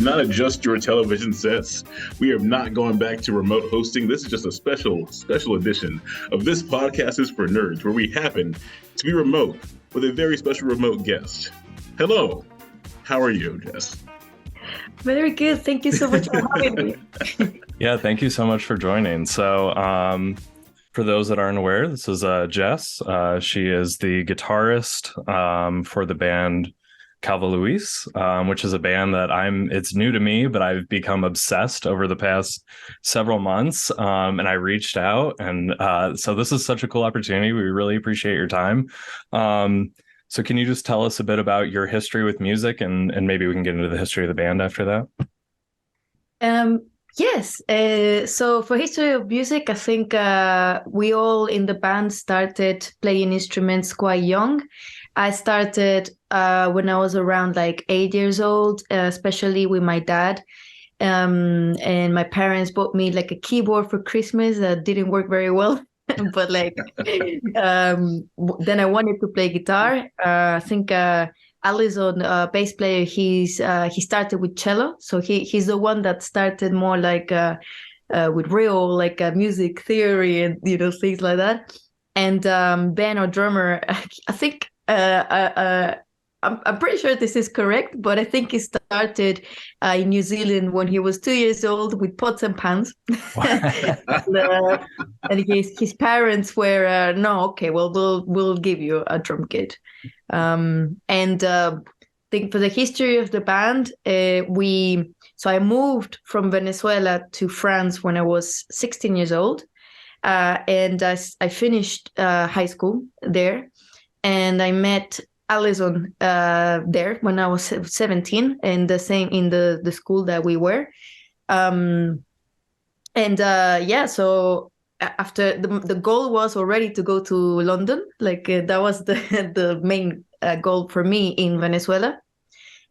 not adjust your television sets. We are not going back to remote hosting. This is just a special edition of This Podcast is for Nerds, where we happen to be remote with a very special remote guest. Hello. How are you, Jess? Very good. Thank you so much for having me. Yeah, thank you so much for joining. So, for those that aren't aware, this is Jess. She is the guitarist for the band Calva Louise, which is a band that it's new to me, but I've become obsessed over the past several months. And I reached out, and so this is such a cool opportunity. We really appreciate your time. So can you just tell us a bit about your history with music, and maybe we can get into the history of the band after that? Yes. So for history of music, I think we all in the band started playing instruments quite young. I started when I was around like 8 years old, especially with my dad. And my parents bought me like a keyboard for Christmas that didn't work very well. But like then I wanted to play guitar. I think Allison, bass player, he started with cello, so he's the one that started more like with real like music theory and things like that. And Ben, our drummer, I think I'm pretty sure this is correct, but I think he started in New Zealand when he was 2 years old with pots and pans. And his parents were no, okay, well we'll give you a drum kit. And I think for the history of the band, I moved from Venezuela to France when I was 16 years old, and I finished high school there, and I met Allison there when I was 17, and the same in the school that we were. So after the goal was already to go to London, like that was the main goal for me in Venezuela.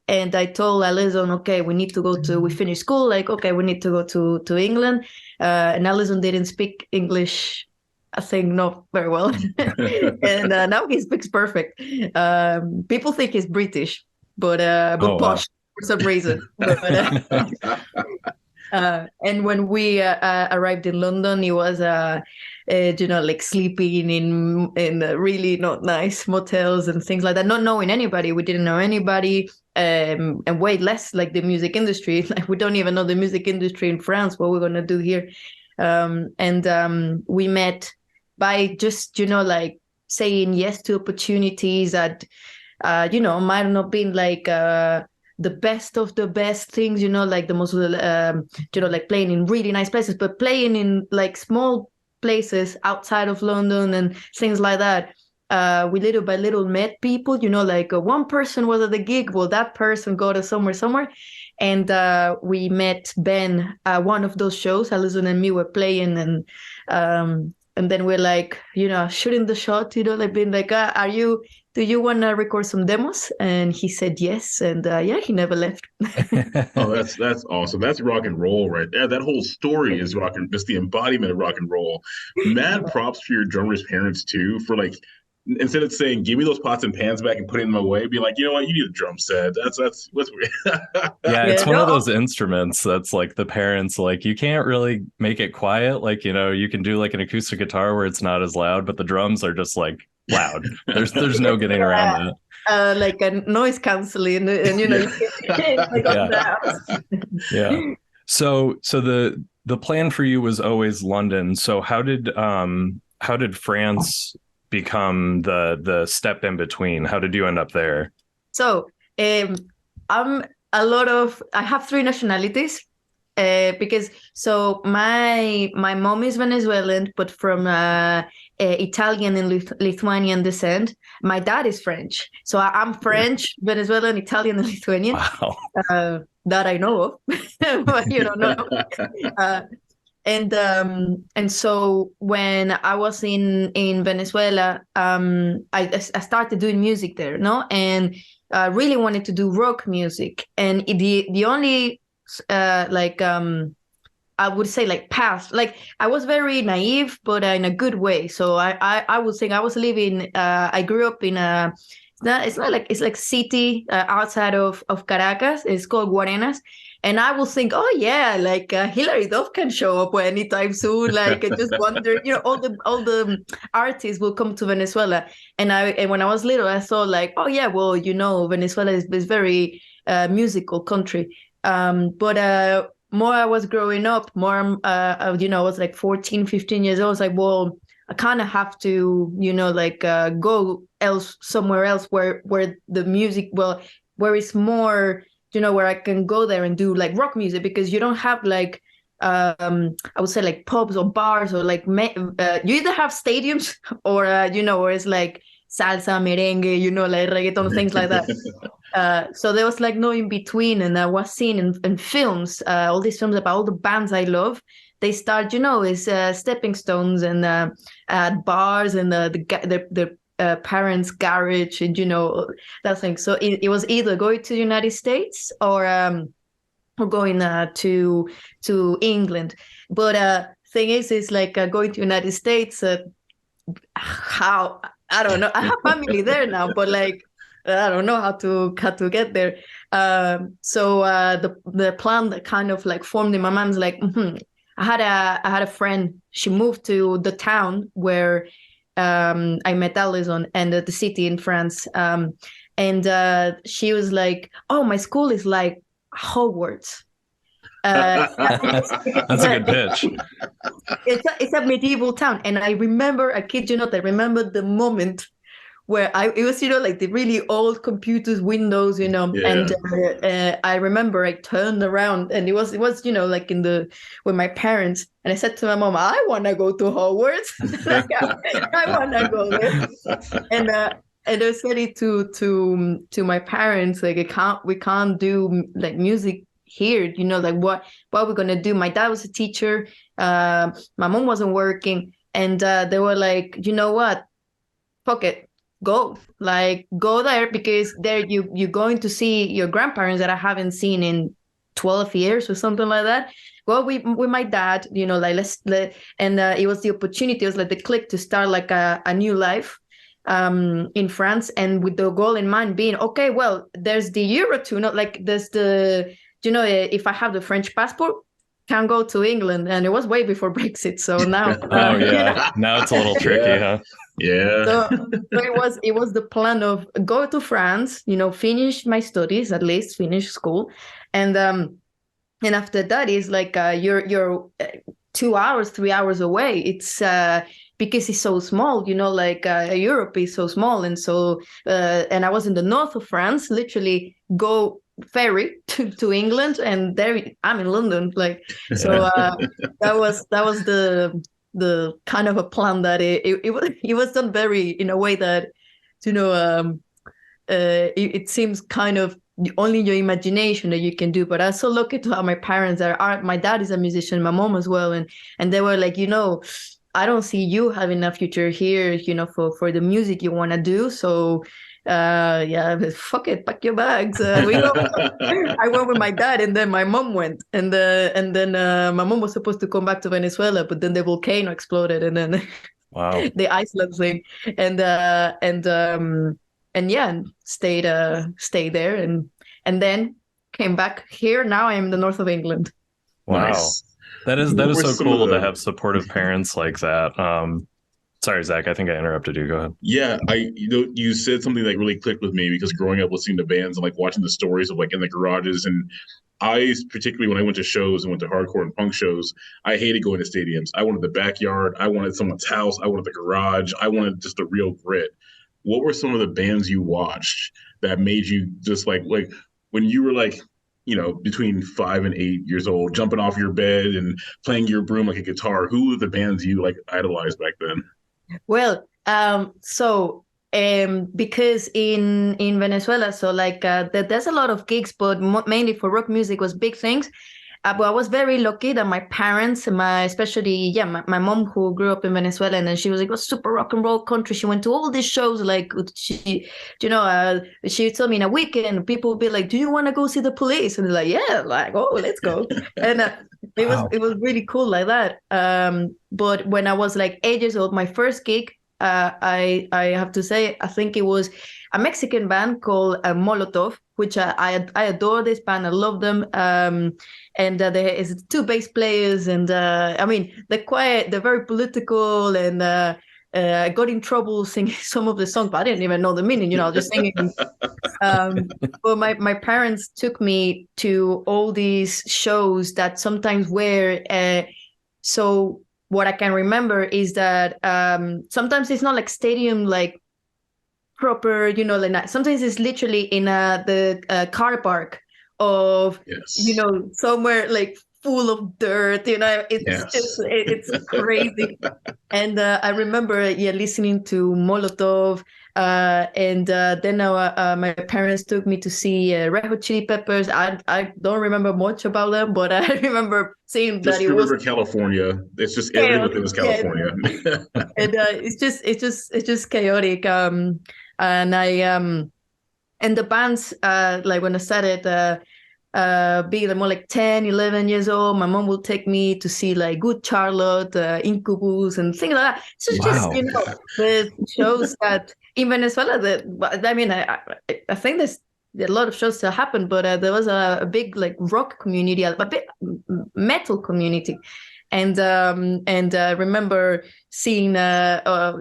And I told Allison, okay, we need to go we finished school, like, okay, we need to go to England. And Allison didn't speak English, I think, not very well. And now he speaks perfect. People think he's British, but posh for some reason. And when we arrived in London, he was, like sleeping in really not nice motels and things like that, not knowing anybody. We didn't know anybody, and way less like the music industry. Like we don't even know the music industry in France. What we're gonna do here? We met by just like saying yes to opportunities that might not been like the best of the best things, like the most like playing in really nice places, but playing in like small places outside of London and things like that. We little by little met people, like one person was at the gig, well that person go to somewhere, and we met Ben one of those shows. Allison and me were playing, and then we're like, shooting the shot, like being like, do you want to record some demos? And he said yes. And he never left. Oh, that's awesome. That's rock and roll right there. That whole story is just the embodiment of rock and roll. Mad props for your drummer's parents too, for like, instead of saying, give me those pots and pans back and put it in my way, be like, you know what, you need a drum set. That's weird. Yeah, it's one of those instruments that's like the parents, like, you can't really make it quiet. Like, you can do like an acoustic guitar where it's not as loud, but the drums are just like loud. There's no getting around that. Like a noise canceling, and yeah. So the plan for you was always London. So how did France become the step in between? How did you end up there? So I have 3 nationalities, because my mom is Venezuelan, but from Italian and Lithuanian descent. My dad is French, so I'm French, Venezuelan, Italian, and Lithuanian. Wow. That I know of, but you don't know. And so when I was in Venezuela, I started doing music there, and really wanted to do rock music. And the only I would say like path, like I was very naive, but in a good way. So I would think I was living. I grew up in a it's not like, it's like city outside of Caracas. It's called Guarenas. And I will think, oh yeah, like Hilary Duff can show up anytime soon. Like I just wonder, all the artists will come to Venezuela. And when I was little, I thought like, oh yeah, well, Venezuela is very musical country. But more I was growing up, more I was like 14, 15 years old. I was like, well, I kind of have to, go somewhere else where the music, where it's more, where I can go there and do like rock music, because you don't have like, I would say like pubs or bars or like, you either have stadiums or, where it's like salsa, merengue, like reggaeton, things like that. So there was like no in between. And I was seeing in films, all these films about all the bands I love, they start, as stepping stones and at bars and the parents' garage and that thing. So it was either going to the United States or going to England. But thing is like going to United States. How, I don't know. I have family there now, but like I don't know how to get there. So the plan that kind of like formed in my mind's like. I had a friend. She moved to the town where I met Alison and the city in France. And she was like, "Oh, my school is like Hogwarts." That's a good pitch. It's a medieval town, and I remember, I kid you not, I remember the moment where it was, like the really old computers, Windows, Yeah. and I remember I turned around and it was, like with my parents, and I said to my mom, I want to go to Hogwarts. I want to go there. And I said it to my parents, like, we can't do like music here, like what are we going to do? My dad was a teacher. My mom wasn't working. And they were like, you know what? Fuck it. Go there, because there you're going to see your grandparents that I haven't seen in 12 years or something like that. Well, with my dad, like and it was the opportunity, it was like the click to start like a new life in France, and with the goal in mind being, okay, well, there's the Euro too, not like there's the, if I have the French passport, can go to England. And it was way before Brexit, so now now it's a little tricky. Huh? Yeah. So it was the plan of go to France, finish my studies, at least finish school, and after that is like you're 2 hours, 3 hours away. It's because it's so small, like Europe is so small, and so and I was in the north of France, literally go ferry to England, and there I'm in London, like so. That was the kind of a plan that it was done very in a way that it seems kind of only your imagination that you can do. But I so lucky to have my parents that are, my dad is a musician, my mom as well, and they were like, I don't see you having a future here, for the music you want to do, so fuck it, pack your bags. We go. I went with my dad, and then my mom went, and then my mom was supposed to come back to Venezuela, but then the volcano exploded, and then wow, the Iceland thing, and stayed there, and then came back here. Now I am in the north of England. Wow, nice. That is so cool to have supportive parents like that. Sorry, Zach, I think I interrupted you. Go ahead. Yeah, you said something that really clicked with me, because growing up listening to bands and like watching the stories of like in the garages, and I particularly when I went to shows and went to hardcore and punk shows, I hated going to stadiums. I wanted the backyard, I wanted someone's house, I wanted the garage, I wanted just the real grit. What were some of the bands you watched that made you just like when you were like, between 5 and 8 years old, jumping off your bed and playing your broom like a guitar? Who were the bands you like idolized back then? Well, because in Venezuela, so like there's a lot of gigs, but mainly for rock music was big things. But I was very lucky that my parents, my mom, who grew up in Venezuela, and then she was like, it was super rock and roll country. She went to all these shows, like she told me in a weekend, people would be like, do you want to go see the Police? And they're like, yeah, like, oh, let's go. And it was really cool like that. But when I was like 8 years old, my first gig, I have to say, I think it was a Mexican band called Molotov, which I adore this band. I love them. And there is two bass players, and I mean, they're very political, and I got in trouble singing some of the songs, but I didn't even know the meaning, just singing. Well, my parents took me to all these shows that sometimes were so what I can remember is that sometimes it's not like stadium, like proper, like sometimes it's literally in the car park of, somewhere like full of dirt, it's just, it's crazy. And I remember, listening to Molotov, and then my parents took me to see Red Hot Chili Peppers. I don't remember much about them, but I remember seeing just that it was California. It's just everything within was California. And it's just chaotic. And and the bands, like when I started being more like 10, 11 years old, my mom would take me to see like Good Charlotte, Incubus, and things like that. So it's just, the shows that in Venezuela, I mean, I think there's a lot of shows that happen, but there was a big like rock community, a big metal community. And I remember seeing I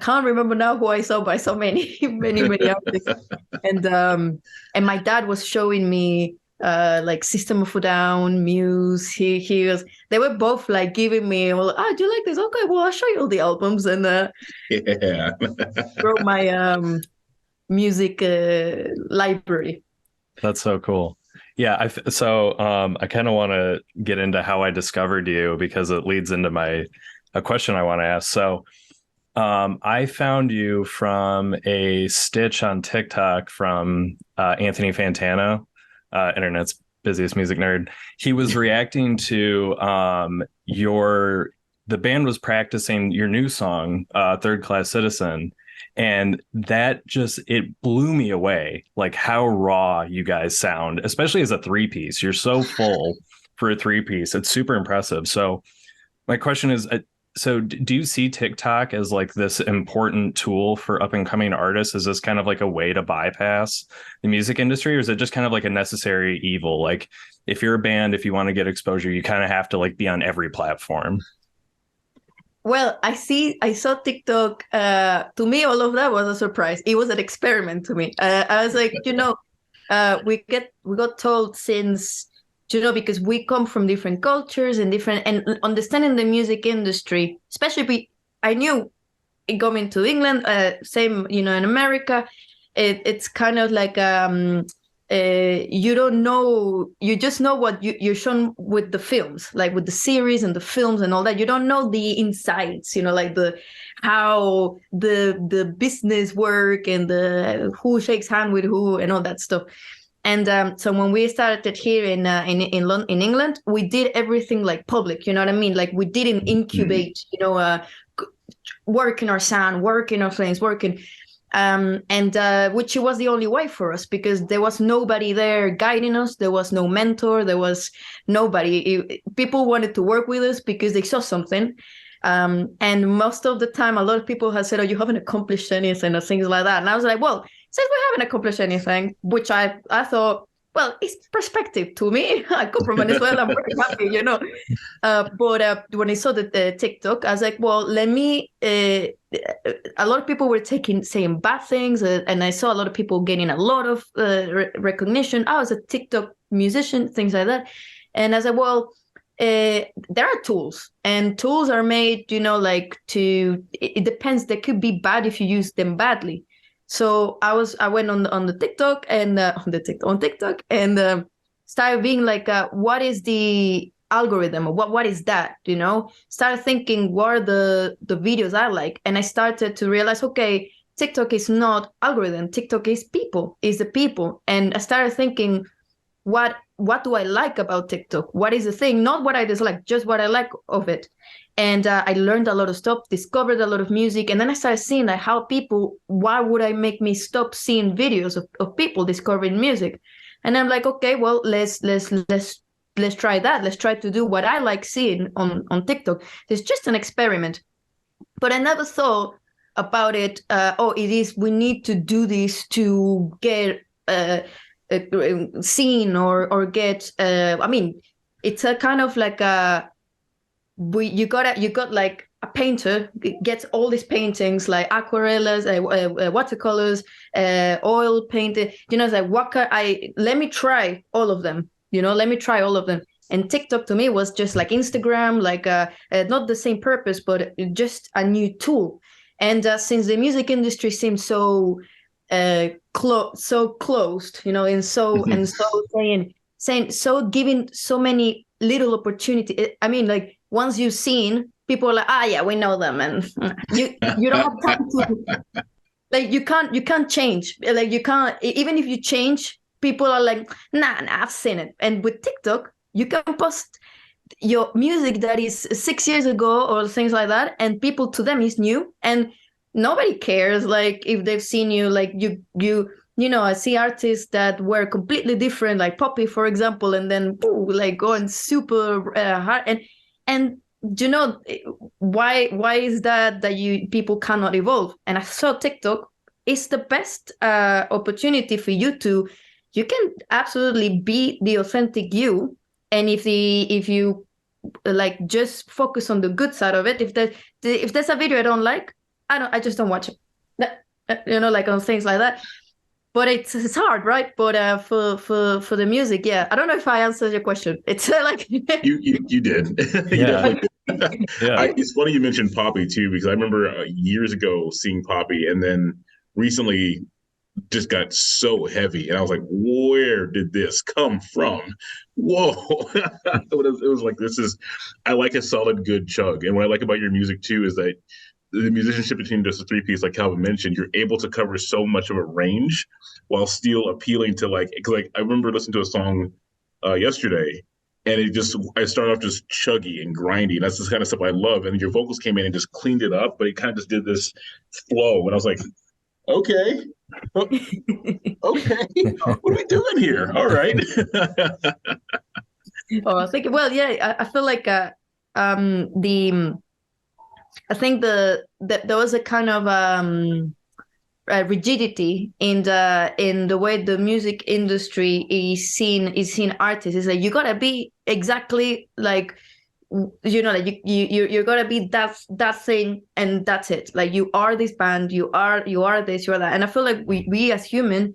can't remember now who I saw, but I saw many artists. And my dad was showing me like System of a Down, Muse. They were both like giving me, well, do you like this? Okay, well, I'll show you all the albums, and grow my music library. That's so cool. Yeah, I kind of want to get into how I discovered you, because it leads into a question I want to ask. So I found you from a stitch on TikTok from Anthony Fantano, internet's busiest music nerd. He was reacting to the band was practicing your new song, Third Class Citizen. And that it blew me away, like how raw you guys sound, especially as a 3-piece. You're so full for a 3-piece. It's super impressive. So my question is, so do you see TikTok as like this important tool for up and coming artists? Is this kind of like a way to bypass the music industry, or is it just kind of like a necessary evil? Like if you're a band, if you want to get exposure, you kind of have to like be on every platform. Well, I saw TikTok. To me, all of that was a surprise. It was an experiment to me. I was like, we got told since, because we come from different cultures and understanding the music industry, especially I knew coming to England, same, in America, it's kind of like, you don't know, you just know what you're shown with the films, like with the series and the films and all that. You don't know the insights, like how the business work and the who shakes hand with who and all that stuff. And so when we started here in England, we did everything like public, you know what I mean? Like we didn't incubate, work in our sound, work in our flames, working. Which was the only way for us, because there was nobody there guiding us. There was no mentor. There was nobody. People wanted to work with us because they saw something. And most of the time, a lot of people have said, "Oh, you haven't accomplished anything," or things like that. And I was like, "Well, since we haven't accomplished anything," which I thought, well, it's perspective to me. I come from Venezuela. I'm very happy, But when I saw the TikTok, I was like, well, let me. A lot of people were saying bad things, and I saw a lot of people getting a lot of recognition. I was a TikTok musician, things like that. And I said, well, there are tools, and tools are made, it depends. They could be bad if you use them badly. So I went on the TikTok and on TikTok and started being like, what is the algorithm, or what is that? Started thinking, what are the videos I like, and I started to realize, okay, TikTok is not algorithm. TikTok is people, is the people, and I started thinking, what do I like about TikTok? What is the thing? Not what I dislike, just what I like of it. And I learned a lot of stuff, discovered a lot of music. And then I started seeing like how why would I make me stop seeing videos of people discovering music? And I'm like, okay, well, let's try that. Let's try to do what I like seeing on TikTok. It's just an experiment. But I never thought about it. It is. We need to do this to get seen or get. I mean, it's a kind of like a. You got like a painter gets all these paintings like aquarellas, watercolors, oil painted. It's like let me try all of them. Let me try all of them. And TikTok to me was just like Instagram, like not the same purpose, but just a new tool. And since the music industry seems so closed, and so saying so giving so many little opportunity. I mean, like once you've seen, people are like, yeah, we know them, and you don't have time to like you can't change. Like you can't, even if you change, people are like, nah, I've seen it. And with TikTok, you can post your music that is 6 years ago or things like that, and people to them is new, and nobody cares like if they've seen you. Like I see artists that were completely different, like Poppy, for example, and then like going super hard. And why is that people cannot evolve? And I saw TikTok is the best opportunity for you can absolutely be the authentic you. And if you like just focus on the good side of it, if there's a video I don't like, I just don't watch it. Like on things like that. But it's hard, right? But for the music, yeah. I don't know if I answered your question. It's like you did. You definitely did. Yeah. It's funny you mentioned Poppy too, because I remember years ago seeing Poppy, and then recently just got so heavy, and I was like, where did this come from? Whoa. It was like, I like a solid good chug. And what I like about your music too is that the musicianship between just a three-piece, like Calvin mentioned, you're able to cover so much of a range while still appealing to because I remember listening to a song yesterday, and I started off just chuggy and grindy. That's the kind of stuff I love. And your vocals came in and just cleaned it up, but it kind of just did this flow. And I was like, okay, what are we doing here? All right. I think, well, yeah, I feel like I think there was a kind of rigidity in the way the music industry is seen artists. It's like you gotta be exactly like like you're gonna be that thing, and that's it. Like you are this band, you are this, you are that. And I feel like we as human,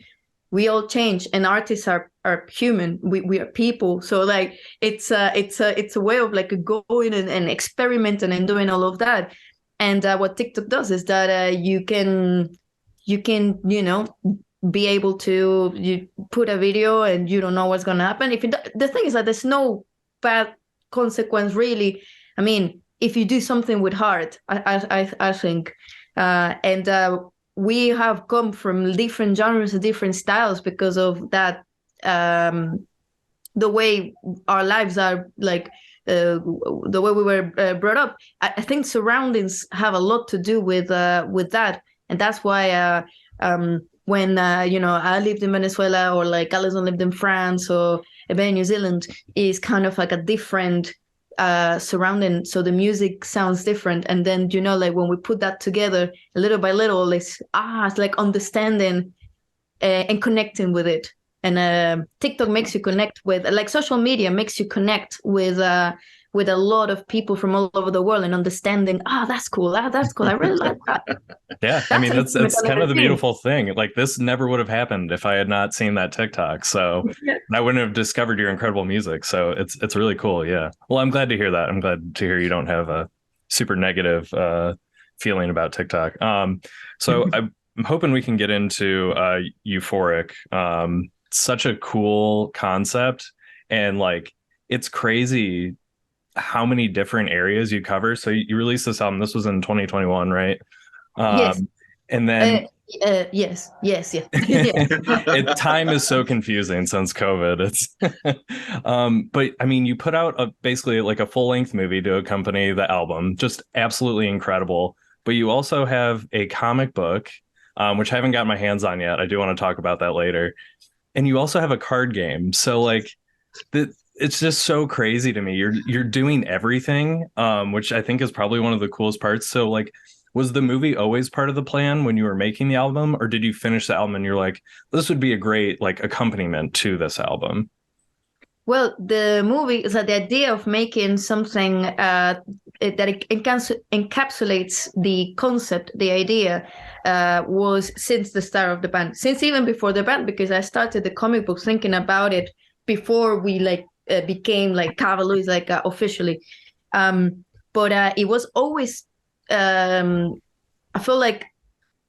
we all change, and artists are human. We are people. So like it's a way of like going and experimenting and doing all of that. And what TikTok does is that you can be able to you put a video and you don't know what's gonna happen. The thing is that there's no bad consequence really. I mean, if you do something with heart, I think, and we have come from different genres and different styles because of that. The way our lives are, like the way we were brought up. I think surroundings have a lot to do with that, and that's why when I lived in Venezuela, or like Alison lived in France, or even in New Zealand, is kind of like a different surrounding, so the music sounds different. And then like when we put that together little by little, it's like understanding and connecting with it. And TikTok makes you connect with, like, social media makes you connect with a lot of people from all over the world, and understanding, that's cool, that's cool, I really like that. Yeah, I mean, that's kind of the beautiful thing. Like, this never would have happened if I had not seen that TikTok. So I wouldn't have discovered your incredible music. So it's really cool. Yeah. Well, I'm glad to hear that. I'm glad to hear you don't have a super negative feeling about TikTok. So I'm hoping we can get into Euphoric. Such a cool concept, and like, it's crazy how many different areas you cover. So you released this album. This was in 2021, right? Yes. And then yes. Time is so confusing since COVID. It's but I mean, you put out basically like a full-length movie to accompany the album, just absolutely incredible. But you also have a comic book, which I haven't got my hands on yet. I do want to talk about that later. And you also have a card game. So like it's just so crazy to me. You're doing everything, which I think is probably one of the coolest parts. So like, was the movie always part of the plan when you were making the album, or did you finish the album and you're like, this would be a great like accompaniment to this album? Well, the movie is that the idea of making something that it encapsulates the concept, the idea, was since the start of the band, since even before the band, because I started the comic book thinking about it before we like became like Calva Louise, like officially. But it was always, I feel like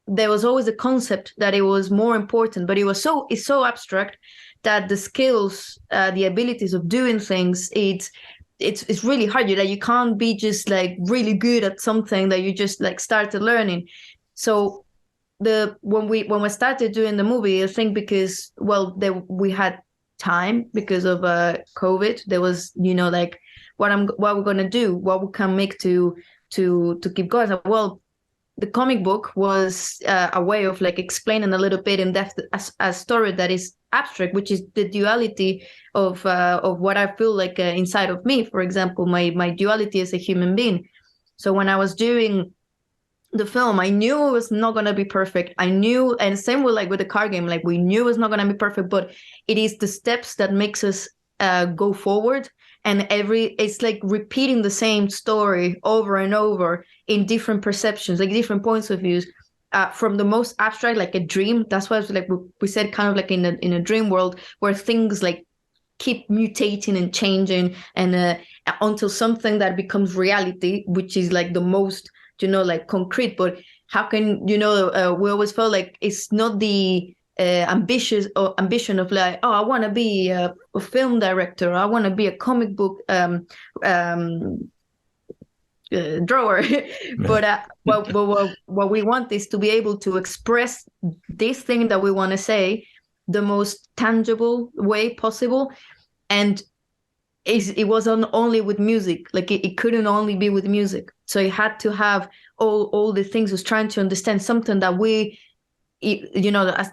there was always a concept that it was more important, but it's so abstract that the skills, the abilities of doing things, it's really hard. You can't be just like really good at something that you just like started learning. So when we started doing the movie, I think because we had time because of COVID. There was like what we're gonna do, what we can make to keep going. So, well, the comic book was a way of like explaining a little bit in depth a story that is abstract, which is the duality of what I feel like inside of me. For example, my duality as a human being. So when I was doing the film, I knew it was not going to be perfect. I knew, and same with like with the card game, like we knew it was not going to be perfect, but it is the steps that makes us go forward. And it's like repeating the same story over and over in different perceptions, like different points of views, from the most abstract, like a dream. That's why it's like we said, kind of like in a dream world where things like keep mutating and changing, and until something that becomes reality, which is like the most, like concrete. But how can we always felt like it's not the ambition of like, oh, I want to be a film director, I want to be a comic book drawer. But what we want is to be able to express this thing that we want to say the most tangible way possible. And it wasn't only with music, like it couldn't only be with music, so it had to have all the things. Was trying to understand something that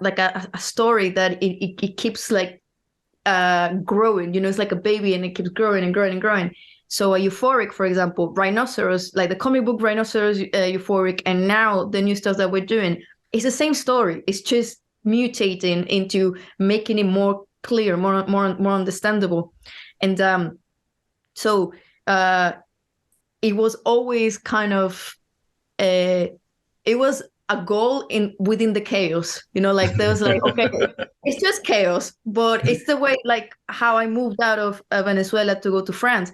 like a story that it keeps like growing. It's like a baby and it keeps growing and growing and growing. So a Euphoric, for example, Rhinoceros, like the comic book Rhinoceros, Euphoric, and now the new stuff that we're doing, it's the same story. It's just mutating into making it more clear, more understandable. And so it was always kind of it was a goal within the chaos. Like there was like, okay, it's just chaos, but it's the way, like how I moved out of Venezuela to go to France.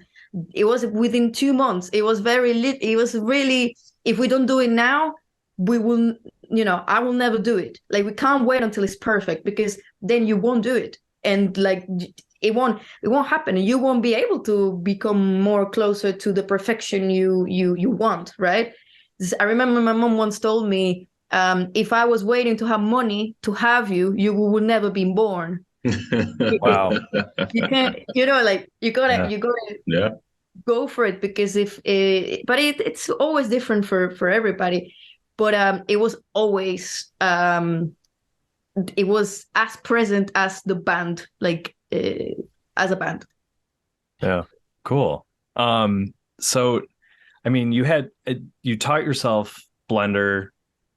It was within 2 months. It was it was really, if we don't do it now, we will, I will never do it. Like we can't wait until it's perfect, because then you won't do it. And like it won't happen. You won't be able to become more closer to the perfection you want, right? I remember my mom once told me, if I was waiting to have money to have you, you would never be born. Wow. You can't, like you gotta Yeah. go for it, because but it's always different for everybody. But it was always it was as present as the band, like as a band. Yeah, cool. So I mean, you taught yourself Blender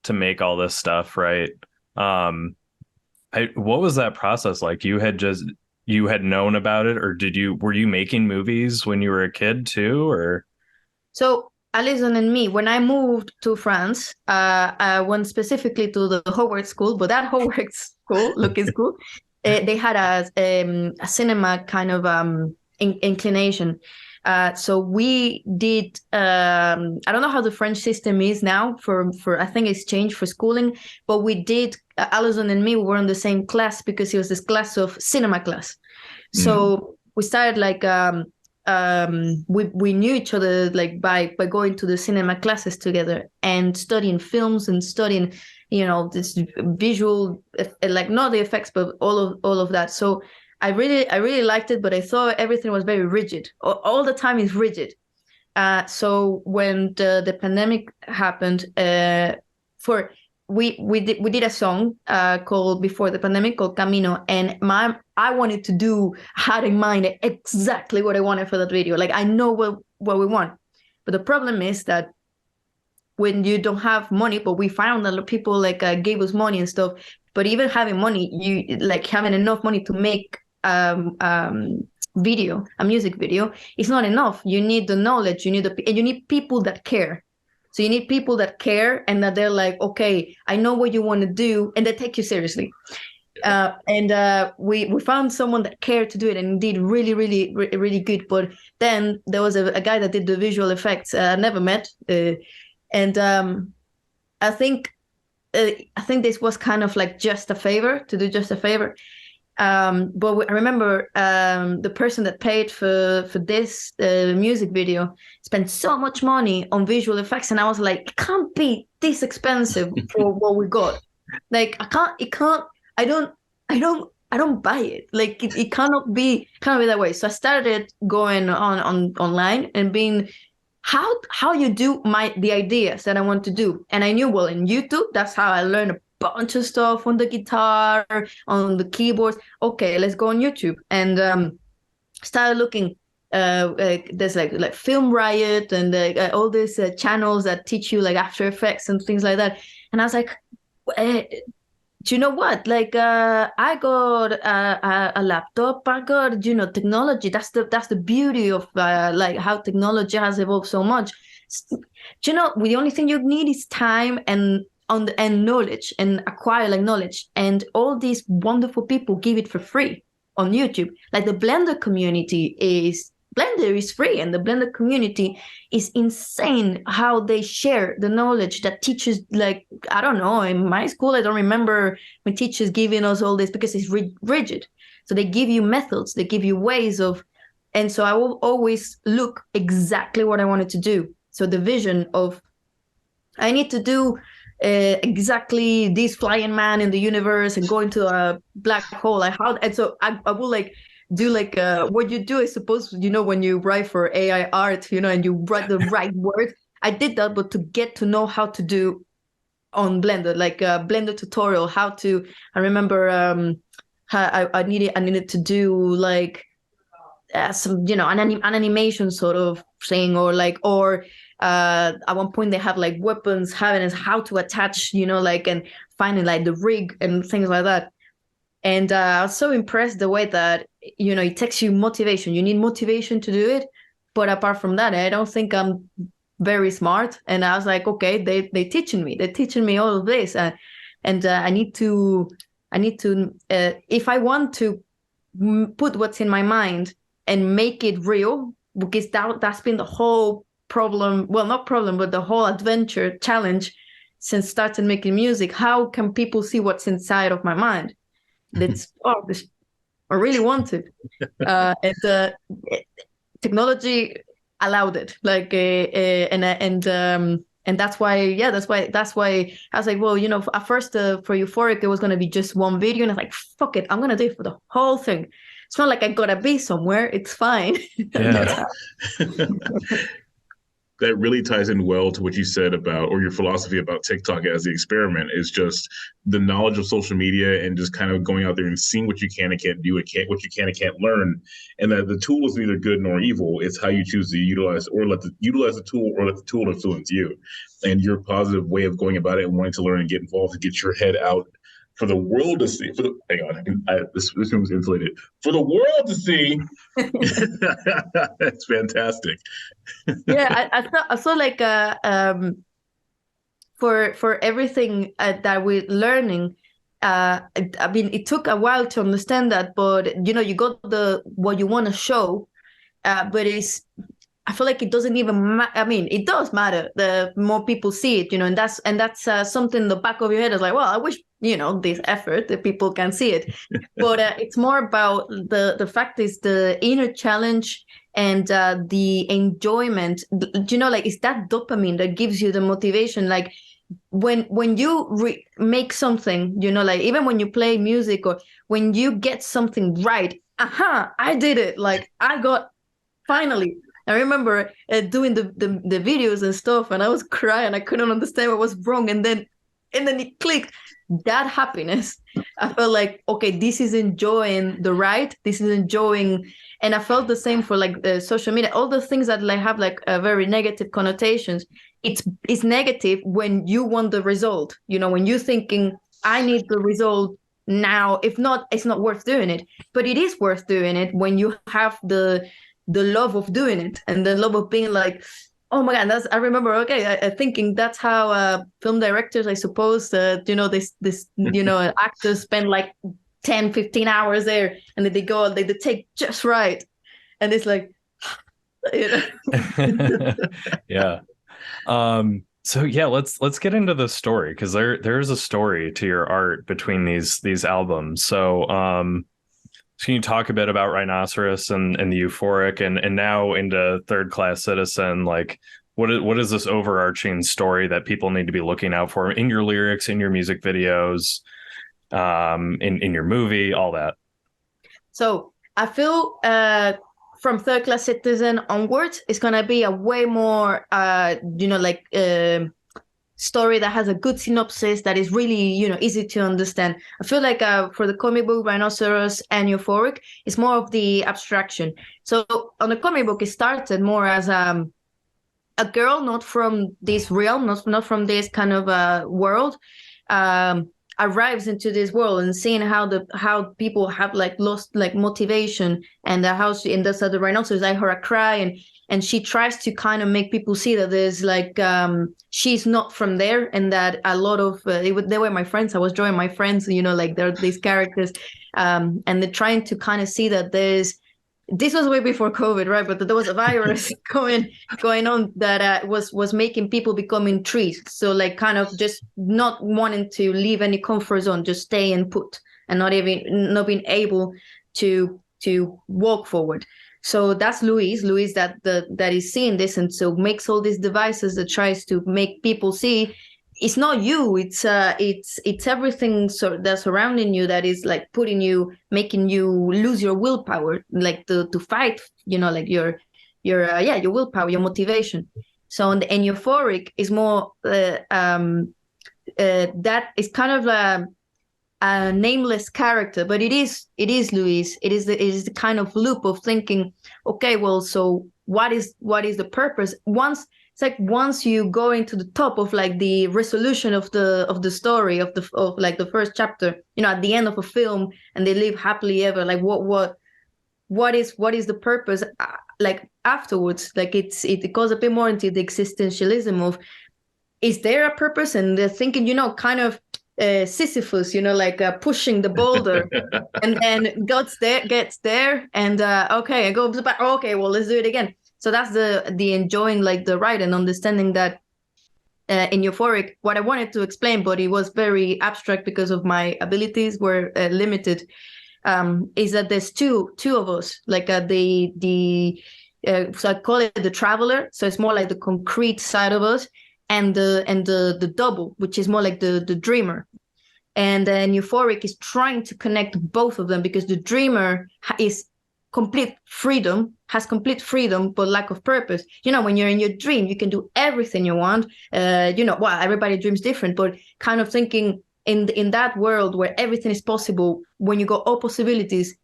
to make all this stuff, right? What was that process like? You had known about it, or were you making movies when you were a kid too, or? So Alison and me, when I moved to France, I went specifically to the Howard School, but that Howard School, looking school, they had a cinema kind of inclination. So we did, I don't know how the French system is now for I think it's changed for schooling, but we did, Alison and me were in the same class because it was this class of cinema class. So we started like, we knew each other like by going to the cinema classes together and studying films and studying, this visual, like not the effects, but all of that. So I really liked it, but I thought everything was very rigid. All the time is rigid. So when the pandemic happened, for we did a song called before the pandemic called Camino, and I wanted to do, had in mind exactly what I wanted for that video. Like I know what we want, but the problem is that when you don't have money, but we found that people like gave us money and stuff. But even having money, you like having enough money to make video, a music video, it's not enough. You need the knowledge, and you need people that care. So you need people that care and that they're like, okay, I know what you want to do, and they take you seriously. We found someone that cared to do it and did really, really, really good. But then there was a guy that did the visual effects. I never met, and I think this was kind of like just a favor to do, just a favor. But I remember the person that paid for this music video spent so much money on visual effects, and I was like, it can't be this expensive for what we got. Like I don't buy it. Like it cannot be that way. So I started going on online and being how you do the ideas that I want to do. And I knew, well, in YouTube, that's how I learned a bunch of stuff on the guitar, on the keyboards. Okay, let's go on YouTube. And started looking, there's like Film Riot and all these channels that teach you like After Effects and things like that. And I was like, do you know what? Like, I got a laptop. I got, technology. That's the beauty of like how technology has evolved so much. The only thing you need is time and knowledge, and acquire like knowledge. And all these wonderful people give it for free on YouTube. Like the Blender community Blender is free, and the Blender community is insane how they share the knowledge that teachers, like, I don't know, in my school, I don't remember when teachers giving us all this, because it's rigid. So they give you methods, they give you ways of, and so I will always look exactly what I wanted to do. So the vision of, I need to do exactly this flying man in the universe and go into a black hole. And so I will like do like what you do, I suppose, when you write for AI art, and you write the right words. I did that, but to get to know how to do on Blender, like a Blender tutorial, how to, I remember I needed to do like some, an animation sort of thing, or at one point they have like weapons, having how to attach, and finding like the rig and things like that. And I was so impressed the way that, it takes you motivation. You need motivation to do it. But apart from that, I don't think I'm very smart. And I was like, okay, they're teaching me all of this. And I need to, if I want to put what's in my mind and make it real, because that's been the whole problem. Well, not problem, but the whole adventure challenge since starting making music. How can people see what's inside of my mind? That's I really want it, and technology allowed it. Like, and that's why I was like, well, at first for Euphoric it was gonna be just one video, and I was like, fuck it, I'm gonna do it for the whole thing. It's not like I gotta be somewhere. It's fine. Yeah. That really ties in well to what you said about, or your philosophy about TikTok as the experiment, is just the knowledge of social media and just kind of going out there and seeing what you can and can't do, what you can and can't learn. And that the tool is neither good nor evil. It's how you choose to utilize the tool, or let the tool influence you. And your positive way of going about it and wanting to learn and get involved and get your head out for the world to see. Hang on, this room is insulated. For the world to see. That's fantastic. Yeah, I saw like for everything that we're learning. I mean, it took a while to understand that, but you got what you want to show, but I feel like it doesn't even matter. I mean, it does matter. The more people see it, and that's something in the back of your head is like, well, I wish this effort that people can see it, but it's more about the fact is the inner challenge and the enjoyment. Like it's that dopamine that gives you the motivation. Like when you make something, like even when you play music or when you get something right, I did it. Like I got finally. I remember doing the videos and stuff, and I was crying. I couldn't understand what was wrong. And then And then it clicked. That happiness, I felt like, okay, this is enjoying the ride. This is enjoying, and I felt the same for like the social media. All the things that like have like very negative connotations. It's negative when you want the result. When you're thinking, I need the result now. If not, it's not worth doing it. But it is worth doing it when you have the love of doing it and the love of being like, oh my God, I remember, okay, thinking that's how film directors, I suppose, actors spend like 10, 15 hours there, and then they go, they take just right. And it's like, Yeah. So yeah, let's get into the story, because there's a story to your art between these albums. So can you talk a bit about Rhinoceros and the Euphoric, and now into Third Class Citizen? Like, what is this overarching story that people need to be looking out for in your lyrics, in your music videos, in your movie, all that? So I feel from Third Class Citizen onwards, it's gonna be a way more story that has a good synopsis that is really easy to understand. I feel like for the comic book Rhinoceros and Euphoric, it's more of the abstraction. So on the comic book, it started more as a girl not from this realm, not from this kind of world, arrives into this world and seeing how people have like lost like motivation, and how and that's how the Rhinoceros, I heard her cry, and she tries to kind of make people see that there's like she's not from there, and that a lot of they were my friends. I was drawing my friends, like they're these characters, and they're trying to kind of see that this was way before COVID, right? But there was a virus going on that was making people becoming trees. So like kind of just not wanting to leave any comfort zone, just stay and put, and not being able to walk forward. So that's Louise that is seeing this, and so makes all these devices that tries to make people see it's not you, it's everything that's surrounding you that is like making you lose your willpower, like to fight, like your willpower, your motivation. So and Euphoric is more that is kind of a nameless character, but it is Louise. It is the kind of loop of thinking, okay, well, so what is the purpose? Once you go into the top of like the resolution of the story of like the first chapter, at the end of a film, and they live happily ever, like what is the purpose like afterwards? Like it goes a bit more into the existentialism of, is there a purpose? And they're thinking, kind of Sisyphus, like pushing the boulder, and then gets there, and okay, it goes back. Okay, well, let's do it again. So that's the enjoying like the ride and understanding that in Euphoric, what I wanted to explain, but it was very abstract because of my abilities were limited, is that there's two of us, like so I call it the traveler. So it's more like the concrete side of us, and the double, which is more like the dreamer. And then Euphoric is trying to connect both of them, because the dreamer has complete freedom, but lack of purpose. When you're in your dream, you can do everything you want. Everybody dreams different, but kind of thinking in that world where everything is possible, when you got all possibilities,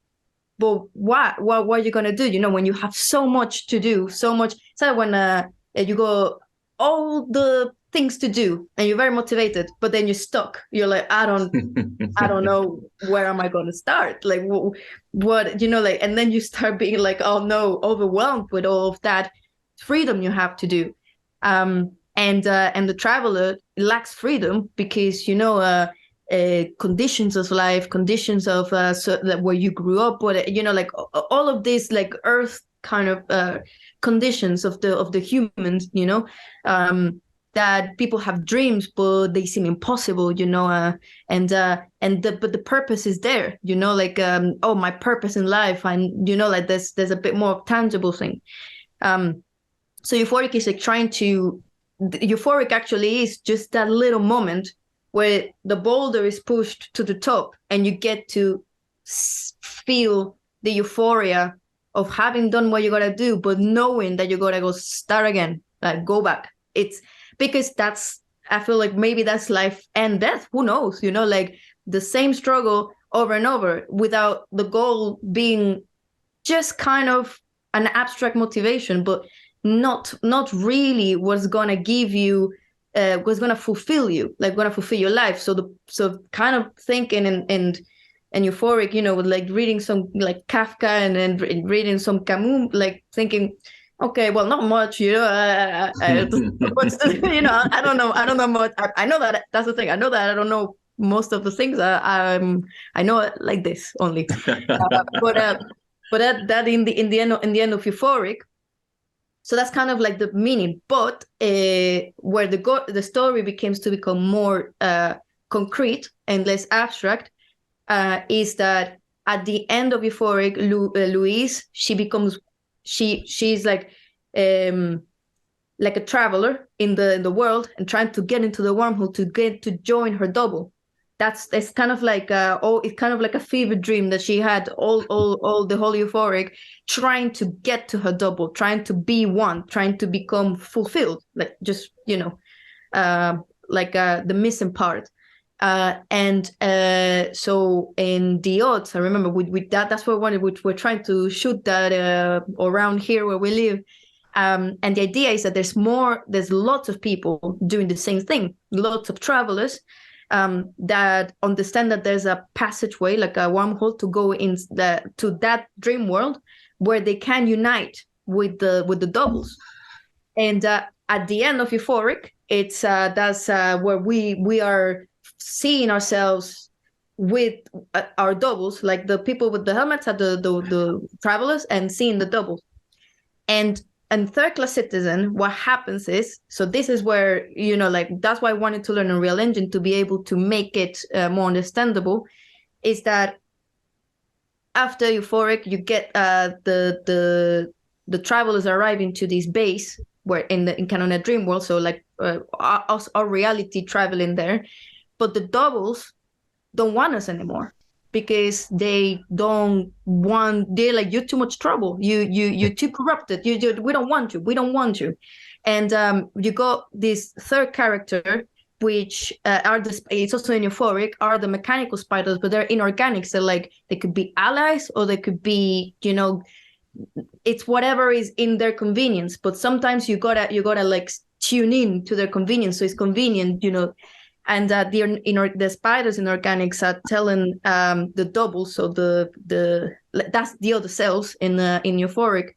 but what are you gonna do? When you have so much to do, so much. So when you go all the things to do and you're very motivated, but then you're stuck. You're like, I don't know, where am I going to start? Like what, like, and then you start being like, oh no, overwhelmed with all of that freedom you have to do. And the traveler lacks freedom because, conditions of life, conditions of where you grew up, what, like all of this, like earth kind of conditions of the humans, that people have dreams, but they seem impossible, but the purpose is there, like, my purpose in life, and like there's a bit more tangible thing. So Euphoric is like Euphoric actually is just that little moment where the boulder is pushed to the top, and you get to feel the euphoria of having done what you gotta do, but knowing that you gotta go start again, like go back. It's because that's I feel like maybe that's life and death. Who knows? You know, like the same struggle over and over without the goal being just kind of an abstract motivation, but not really what's gonna give you, what's gonna fulfill you, like gonna fulfill your life. So kind of thinking and euphoric, you know, with like reading some like Kafka and then reading some Camus, like thinking, okay, well, not much, you know, you know, I don't know much. I know that that's the thing. I know that I don't know most of the things. I know it like this only, but that in the end of euphoric. So that's kind of like the meaning, but where the story become more concrete and less abstract is that at the end of euphoric, Louise, she's like a traveler in the world and trying to get into the wormhole to join her double. It's kind of like it's kind of like a fever dream that she had all the whole euphoric, trying to get to her double, trying to be one, trying to become fulfilled, like just, you know, the missing part. And so in the odds, I remember with that's what we're trying to shoot that around here where we live. And the idea is that there's lots of people doing the same thing, lots of travelers that understand that there's a passageway, like a wormhole, to go to that dream world where they can unite with the doubles. And at the end of euphoric, it's that's where we are seeing ourselves with our doubles, like the people with the helmets are the travelers, and seeing the doubles. And third class citizen, what happens is, so this is where, you know, like that's why I wanted to learn Unreal Engine, to be able to make it more understandable, is that after euphoric, you get the travelers arriving to this base where in kind of a dream world, so like our reality traveling there, but the doubles don't want us anymore, because they're like, you're too much trouble, you're too corrupted, we don't want you. And you got this third character, which it's also in euphoric, are the mechanical spiders, but they're inorganic, so like they could be allies or they could be, you know, it's whatever is in their convenience, but sometimes you gotta like tune in to their convenience, so it's convenient, you know. And the spiders in organics are telling the double, so that's the other cells in euphoric.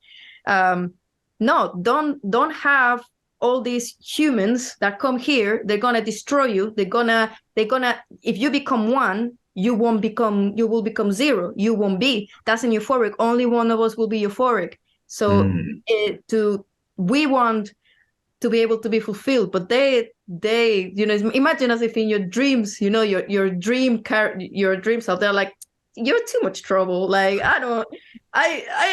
No, don't have all these humans that come here. They're gonna destroy you. They're gonna. If you become one, you will become zero. You won't be. That's in euphoric. Only one of us will be euphoric. So we want to be able to be fulfilled, but they, you know, imagine as if in your dreams, you know, your dreams out there, like, you're too much trouble, like I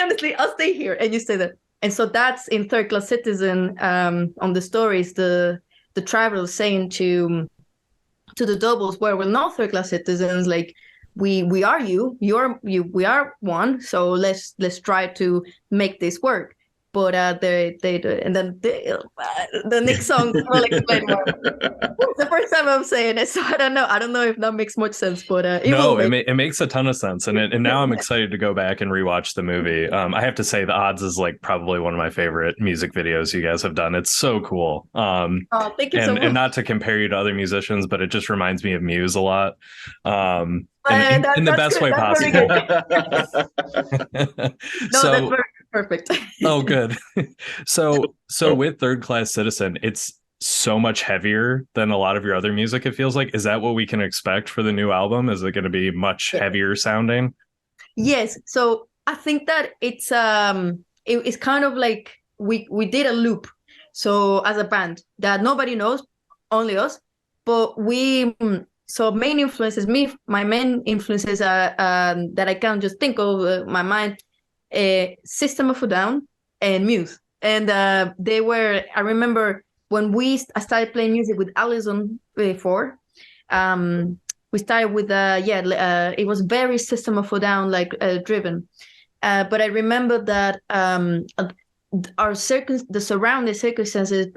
honestly, I'll stay here, and you say that. And so that's in third class citizen. On the stories, the traveler saying to the doubles, where we're not third class citizens, like we are we are one, so let's try to make this work. But they and then the next song will explain more. It's the first time I'm saying it, so I don't know if that makes much sense. But it makes a ton of sense, and now I'm excited to go back and rewatch the movie. I have to say, The Odds is like probably one of my favorite music videos you guys have done. It's so cool. Thank you so much. And not to compare you to other musicians, but it just reminds me of Muse a lot. In the best way possible. No, so, that's very perfect. Oh, good. So with Third Class Citizen, it's so much heavier than a lot of your other music, it feels like. Is that what we can expect for the new album? Is it going to be much heavier sounding? Yes. So I think that it's kind of like we did a loop. So as a band that nobody knows, only us, but so main influences, my main influences are that I can just think of my mind, System of a Down and Muse. And they were, I remember when I started playing music with Allison before, we started with, it was very System of a Down, like driven. But I remember that the surrounding circumstances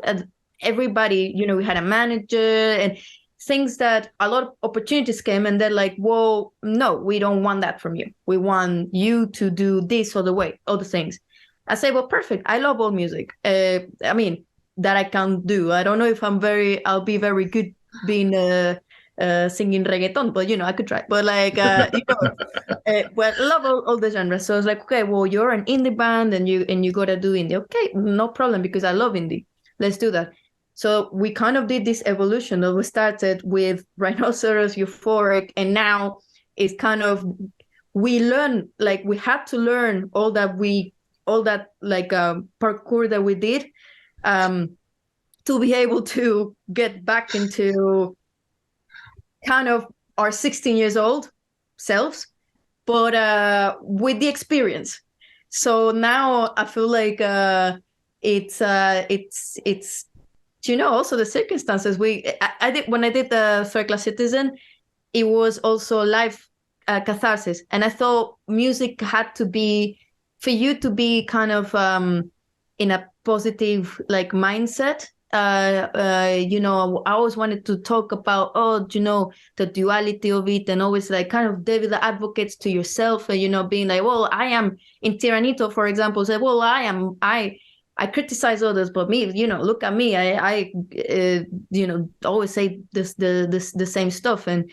everybody, we had a manager and things that a lot of opportunities came, and they're like, well, no, we don't want that from you. We want you to do this other things. I say, well, perfect. I love all music. I mean, that I can do. I don't know if I'll be very good being singing reggaeton, but I could try. But like, well, I love all the genres. So I was like, okay, well, you're an indie band and you gotta do indie. Okay, no problem, because I love indie. Let's do that. So we kind of did this evolution. We started with Rhinoceros, Euphoric, and now it's kind of, we learn, like we had to learn all that like parkour that we did to be able to get back into kind of our 16 years old selves, but with the experience. So now I feel like it's also the circumstances. I did when I did the third class citizen, it was also live catharsis, and I thought music had to be, for you to be kind of in a positive like mindset. I always wanted to talk about the duality of it, and always like kind of devil advocates to yourself, and being like, well, I am in Tiranito, for example, say, well, I criticize others, but me, look at me. I always say the same stuff, and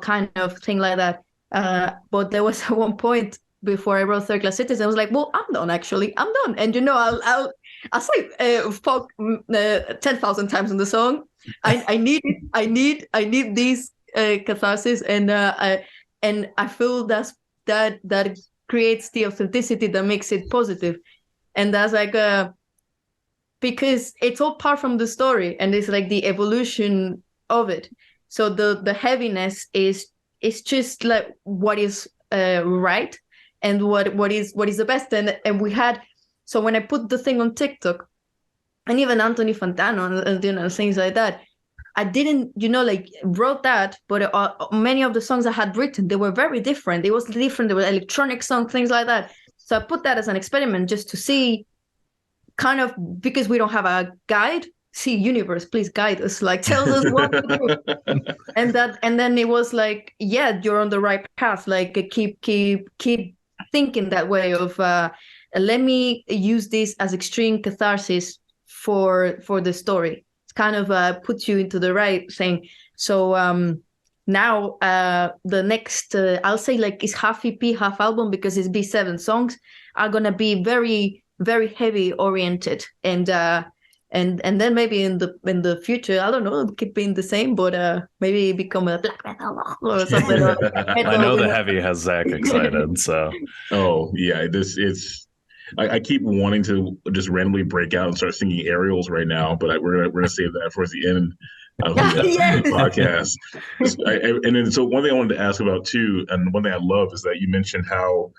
kind of thing like that. But there was one point before I wrote Third Class Citizen, I was like, well, I'm done. Actually, I'm done. And I'll say fuck 10,000 times in the song. I need these catharsis, and I feel that creates the authenticity that makes it positive. And that's like because it's all part from the story, and it's like the evolution of it. So the heaviness is just like what is right, and what is the best. And we had, so when I put the thing on TikTok, and even Anthony Fantano and things like that, I didn't wrote that, but many of the songs I had written, they were very different. It was different. There were electronic songs, things like that. So I put that as an experiment just to see, kind of, because we don't have a guide. See, universe, please guide us, like tell us what to do. And then it was like, yeah, you're on the right path. Like keep thinking that way of let me use this as extreme catharsis for the story. It's kind of puts you into the right thing. So now the next I'll say like it's half EP, half album, because it's be 7 songs, are gonna be very, very heavy oriented, and then maybe in the future, I don't know, keep being the same, but maybe become a black metal or something. I know the heavy has Zach excited, so. Oh yeah, I keep wanting to just randomly break out and start singing aerials right now, but we're gonna save that for the end of the podcast. And then, so one thing I wanted to ask about too, and one thing I love, is that you mentioned how,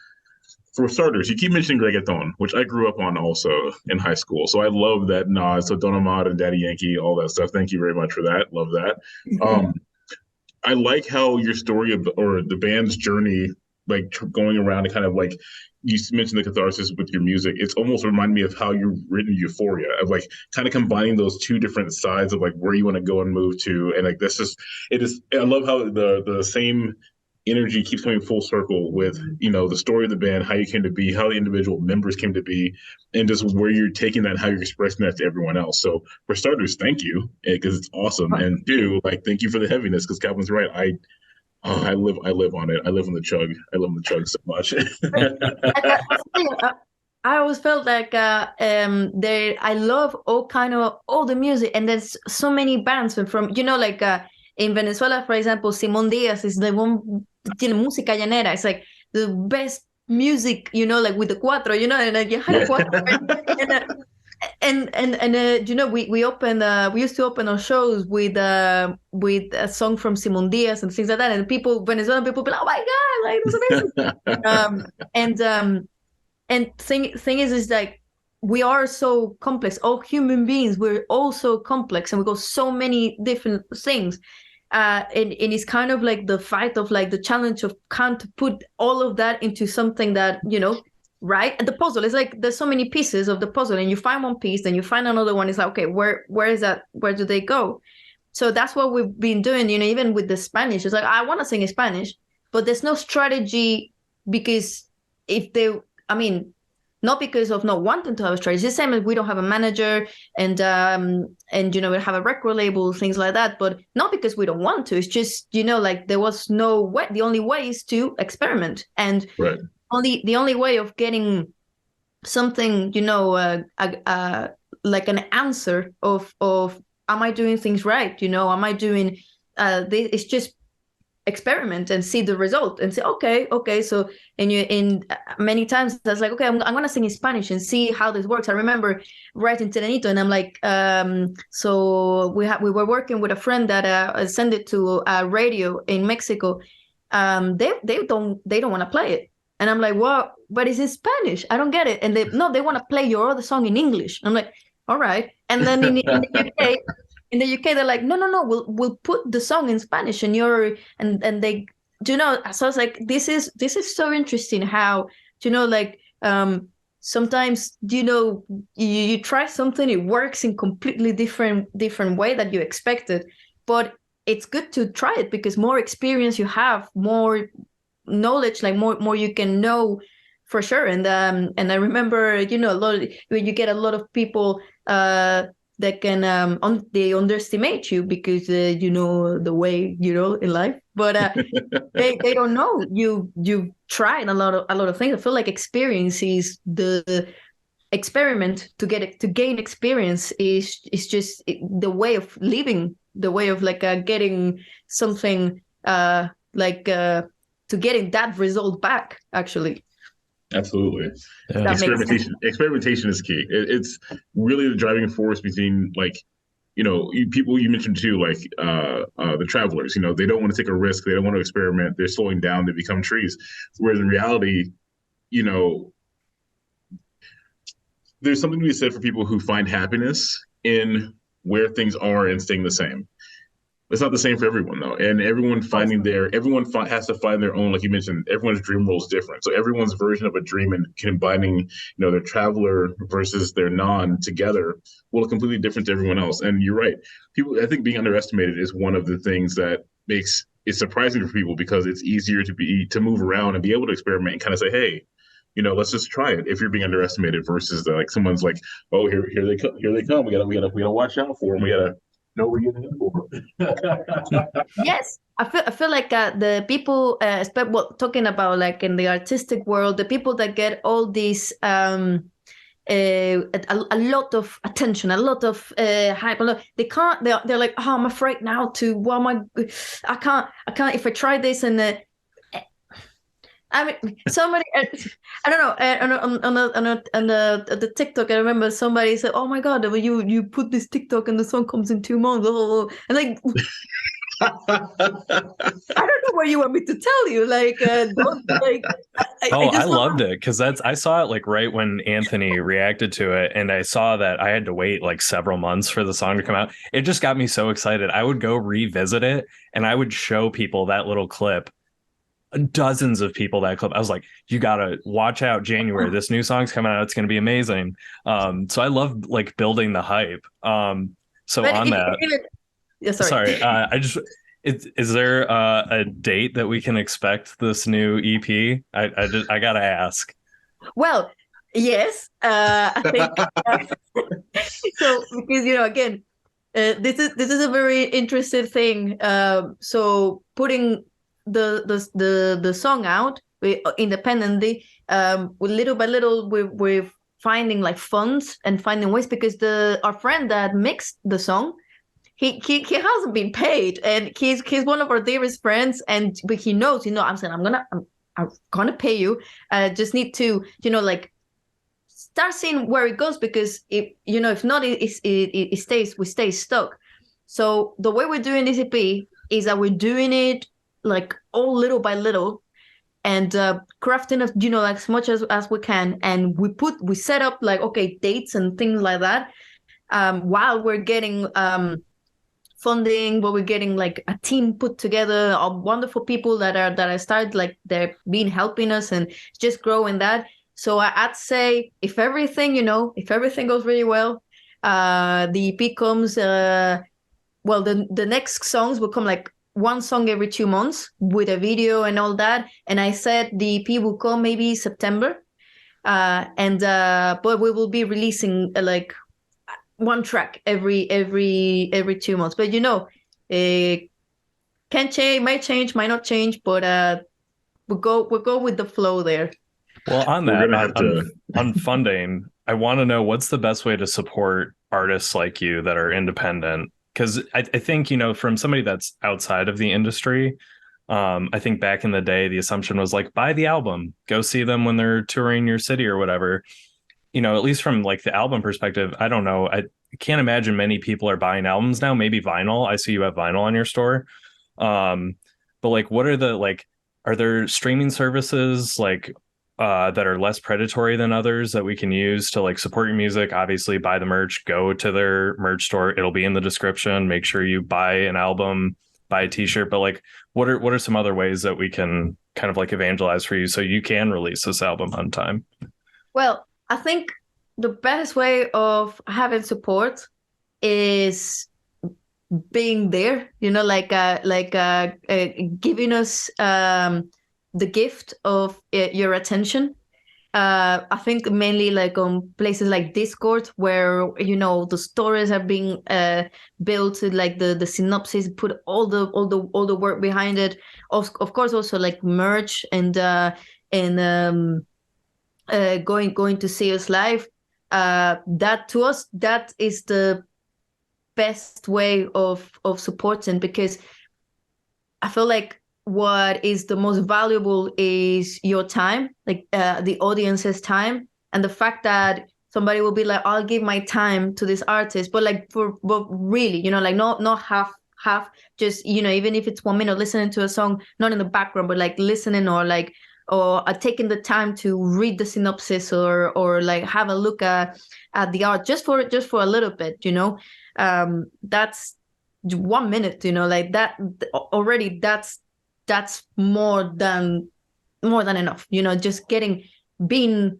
for starters, you keep mentioning reggaeton, which I grew up on also in high school. So I love that nod. So Don Omar and Daddy Yankee, all that stuff. Thank you very much for that. Love that. I like how your story or the band's journey, like going around and kind of like, you mentioned the catharsis with your music. It's almost reminded me of how you've written Euphoria, of like kind of combining those two different sides of like where you want to go and move to. And like, I love how the same energy keeps coming full circle with, the story of the band, how you came to be, how the individual members came to be, and just where you're taking that and how you're expressing that to everyone else. So for starters, thank you, because it's awesome. And two, like, thank you for the heaviness, because Calvin's right. I live on it. I live on the chug. I love the chug so much. I always felt like I love all the music, and there's so many bands from like in Venezuela, for example, Simón Díaz is the one tiene música llanera. It's like the best music, like with the cuatro, and like you had a cuatro. And we used to open our shows with a song from Simón Díaz and things like that, and Venezuelan people be like, oh my god, like it was amazing. And thing is like, we are so complex. All human beings, we're all so complex, and we got so many different things. And it's kind of like the fight of like the challenge of can't put all of that into something that right? And the puzzle is like there's so many pieces of the puzzle, and you find one piece, then you find another one. It's like, okay, where is that? Where do they go? So that's what we've been doing, even with the Spanish. It's like, I want to sing in Spanish, but there's no strategy, because not because of not wanting to have a strategy. It's the same as we don't have a manager, and we have a record label, things like that, but not because we don't want to. It's just, like there was no way. The only way is to experiment. And right. the only way of getting something, like an answer of am I doing things right? Am I doing this? It's just experiment and see the result and say, okay. So in many times that's like, okay, I'm gonna sing in Spanish and see how this works. I remember writing Telenito, and I'm like, so we were working with a friend that sent it to a radio in Mexico. They don't want to play it. And I'm like, well, but it's in Spanish. I don't get it. And they want to play your other song in English. I'm like, all right. And then in the UK, they're like, no, we'll put the song in Spanish, and and they, so I was like, this is so interesting how, sometimes, you try something, it works in completely different way that you expected, but it's good to try it, because more experience you have, more knowledge, like more you can know for sure. And I remember, a lot of, when you get a lot of people that can they underestimate you because the way in life, but they don't know you tried a lot of things. I feel like experience is the experiment to gain experience is just the way of living, the way of like getting something to getting that result back, actually. Absolutely. Yeah. Experimentation is key. It's really the driving force between, like, people you mentioned too, like the travelers, they don't want to take a risk. They don't want to experiment. They're slowing down. They become trees. Whereas in reality, there's something to be said for people who find happiness in where things are and staying the same. It's not the same for everyone, though, and everyone has to find their own. Like you mentioned, everyone's dream role is different, so everyone's version of a dream and combining, their traveler versus their non together will look completely different to everyone else. And you're right, I think being underestimated is one of the things that makes it surprising for people, because it's easier to move around and be able to experiment and kind of say, hey, let's just try it. If you're being underestimated versus like someone's like, oh, here they come. We gotta watch out for them. We gotta know we're getting in for. Yes, I feel like the people, talking about like in the artistic world, the people that get all these a lot of attention, a lot of hype. They can't. They're like, oh, I'm afraid now to. Well, I can't. If I try this and. I mean, somebody, I don't know, on the TikTok, I remember somebody said, oh my God, you put this TikTok and the song comes in 2 months. And like, I don't know what you want me to tell you. Like, I loved it, because I saw it like right when Anthony reacted to it, and I saw that I had to wait like several months for the song to come out. It just got me so excited. I would go revisit it, and I would show people that little clip. Dozens of people that clip. I was like, you gotta watch out, January, this new song's coming out, it's gonna be amazing. So I love like building the hype. So but on that is there a date that we can expect this new EP? I gotta ask. Well, yes, I think so, because again, this is a very interesting thing. So putting the song out independently, little by little we're finding like funds and finding ways, because our friend that mixed the song, he hasn't been paid, and he's one of our dearest friends, but he knows, I'm saying I'm gonna pay you. Just need to like start seeing where it goes, because if not, we stay stuck. So the way we're doing this EP is that we're doing it like all little by little, and crafting as like as much as we can, and we set up like, okay, dates and things like that, while we're getting funding, while we're getting like a team put together of wonderful people that are started, like they're been helping us and just growing that. So I'd say if everything goes really well, the EP comes, well, the next songs will come like one song every 2 months with a video and all that. And I said the EP will come maybe September. But we will be releasing like one track every 2 months. But can change, might change, might not change, but we'll go with the flow there. Well, on We're that, gonna have to on funding, I want to know what's the best way to support artists like you that are independent? Because I think, from somebody that's outside of the industry, I think back in the day, the assumption was like, buy the album, go see them when they're touring your city or whatever. At least from like the album perspective, I don't know. I can't imagine many people are buying albums now, maybe vinyl. I see you have vinyl on your store. But like, what are are there streaming services like that are less predatory than others that we can use to like support your music? Obviously, buy the merch, go to their merch store. It'll be in the description. Make sure you buy an album, buy a t-shirt. But like, what are some other ways that we can kind of like evangelize for you so you can release this album on time? Well, I think the best way of having support is being there, giving us the gift of your attention. I think mainly like on places like Discord, where the stories are being built, like the synopsis, put all the work behind it. Of course, also like merch and going to see us live. That to us, that is the best way of supporting, because I feel like what is the most valuable is your time, like the audience's time, and the fact that somebody will be like, I'll give my time to this artist, but really, like not half, just, even if it's 1 minute listening to a song, not in the background, but like listening, or taking the time to read the synopsis, or like have a look at the art just for a little bit, that's 1 minute, like that already, that's more than enough, just being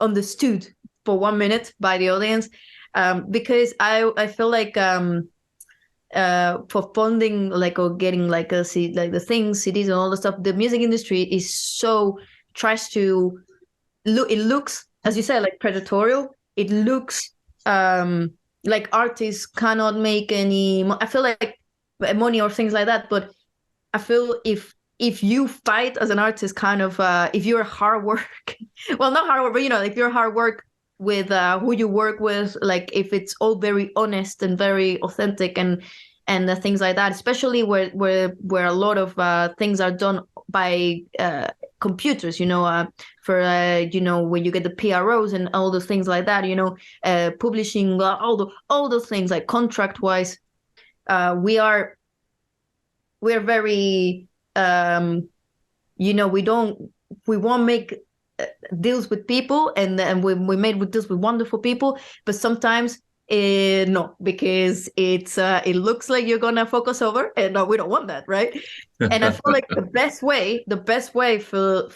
understood for 1 minute by the audience, because I feel like for funding, like, or getting like a like the things, CDs and all the stuff, the music industry is so tries to look, it looks, as you said, like predatorial. It looks like artists cannot make any I feel like money or things like that, but I feel if you fight as an artist, kind of if you're hard work well, not hard work, but if you're hard work with who you work with, like if it's all very honest and very authentic and things like that, especially where a lot of things are done by computers, for when you get the PROs and all those things like that, publishing, all those things, like contract wise, we are very we won't make deals with people, and we made deals with wonderful people, but sometimes no, because it looks like you're gonna focus over, and no, we don't want that, right? And I feel like the best way for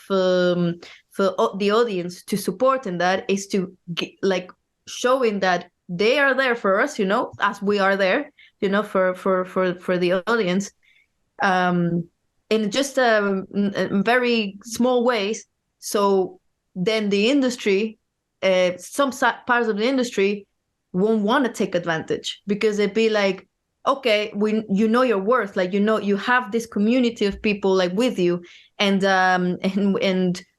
the audience to support in that is to like showing that they are there for us, as we are there, for the audience, in just very small ways. So then the industry, some parts of the industry won't want to take advantage, because it'd be like, okay, your worth, like, you have this community of people like with you, and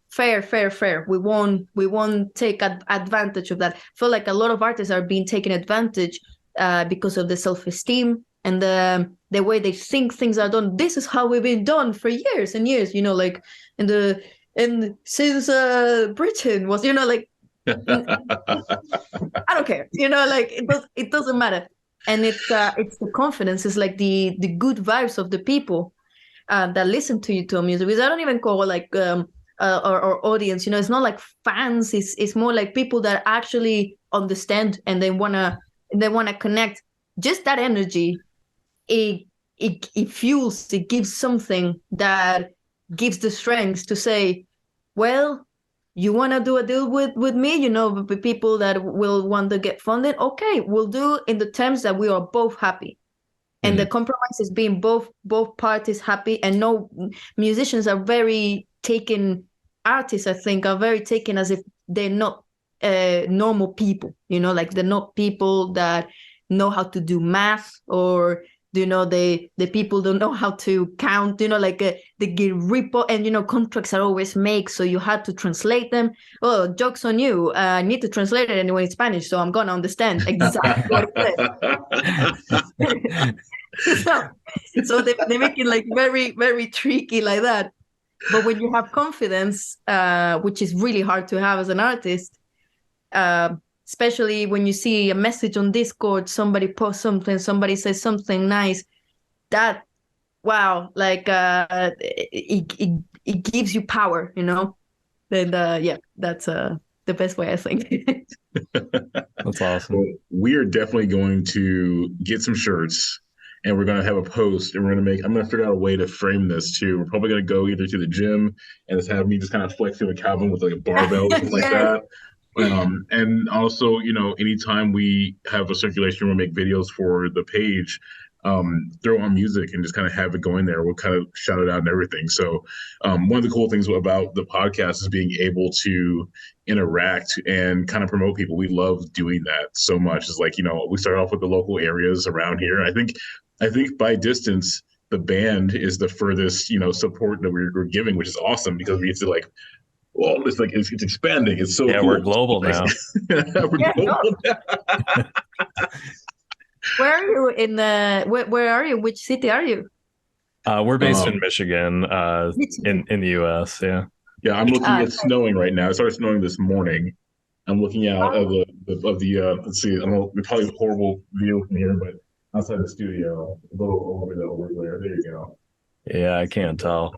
fair. We won't take advantage of that. I feel like a lot of artists are being taken advantage because of the self-esteem and the way they think things are done. This is how we've been done for years and years, like since Britain was, like, I don't care, like it doesn't matter. And it's the confidence, it's like the good vibes of the people that listen to your music. Because I don't even call like our audience, it's not like fans. It's more like people that actually understand, and they wanna connect. Just that energy, it fuels, it gives something that gives the strength to say, well, you want to do a deal with me, with people that will want to get funded. Okay, we'll do in the terms that we are both happy. And the compromise is being both parties happy. And no, musicians are very taken, artists, I think, are very taken as if they're not normal people, like they're not people that know how to do math, or the people don't know how to count, like they get repo, and contracts are always made, so you had to translate them. Oh, joke's on you, I need to translate it anyway in Spanish, so I'm gonna understand exactly what it is. so they make it like very, very tricky like that. But when you have confidence, which is really hard to have as an artist, especially when you see a message on Discord, somebody posts something, somebody says something nice, that, wow, like it gives you power, and yeah, that's the best way, I think. That's awesome. Well, we are definitely going to get some shirts, and we're going to have a post, and I'm going to figure out a way to frame this too. We're probably going to go either to the gym and just have me just kind of flexing with Calvin with like a barbell or something like that. And also, anytime we have a circulation, we'll make videos for the page, throw on music and just kind of have it going there. We'll kind of shout it out and everything. So one of the cool things about the podcast is being able to interact and kind of promote people. We love doing that so much. It's like, we started off with the local areas around here. I think by distance, the band is the furthest, support that we're giving, which is awesome because we get to like, well, it's like it's expanding. It's so cool. We're global now. We're global now. Where are you where are you? Which city are you? We're based in Michigan, in the US. Yeah. Yeah, I'm looking at snowing right now. It started snowing this morning. I'm looking out of the let's see, I don't know, probably a horrible view from here, but outside the studio, a little over there. There you go. Yeah, I can't tell.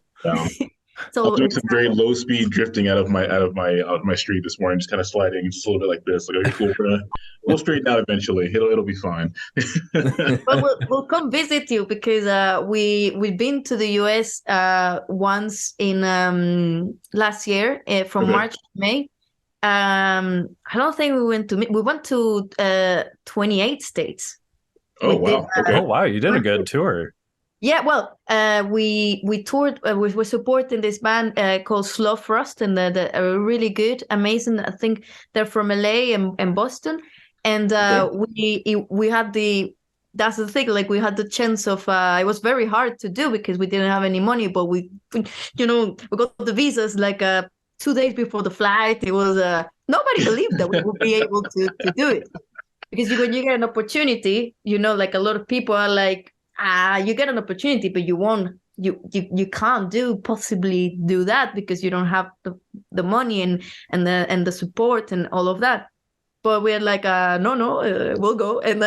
So I'm doing some very low speed drifting out of my street this morning, just kind of sliding just a little bit like this. Like, okay, cool. We'll straighten out eventually. It'll be fine. Well, we'll come visit you because we've been to the US once in last year from March to May. I don't think we went to 28 states. Oh wow! Okay. Oh wow! You did a good tour. Yeah, well, we toured. We were supporting this band called Slow Frost, and they're really good, amazing. I think they're from LA and Boston, and we had that's the thing. Like we had the chance of. It was very hard to do because we didn't have any money, but we got the visas like 2 days before the flight. It was nobody believed that we would be able to do it, because when you get an opportunity, like a lot of people are like. You get an opportunity, but you can't possibly do that because you don't have the money and the support and all of that. But we're like, no, we'll go. And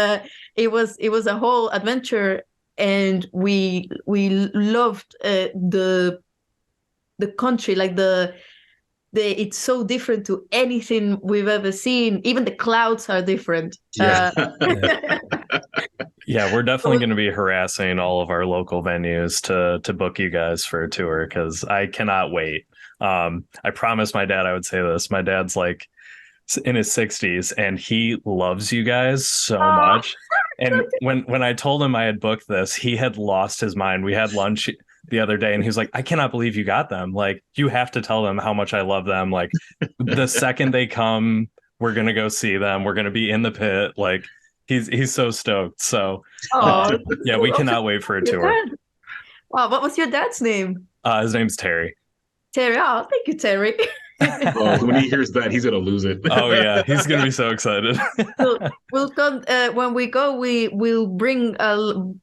it was a whole adventure, and we loved the country, like it's so different to anything we've ever seen. Even the clouds are different. Yeah. Yeah, we're definitely going to be harassing all of our local venues to book you guys for a tour because I cannot wait. I promised my dad I would say this. My dad's like in his 60s and he loves you guys so much. And when I told him I had booked this, he had lost his mind. We had lunch the other day and he was like, I cannot believe you got them. Like, you have to tell them how much I love them. Like, the second they come, we're going to go see them. We're going to be in the pit. Like, he's so stoked. So yeah, we cannot wait for a tour. Wow, what was your dad's name? His name's Terry. Terry. Oh, thank you, Terry. When he hears that, he's gonna lose it. Oh yeah, he's gonna be so excited. So we'll come when we go. We'll bring a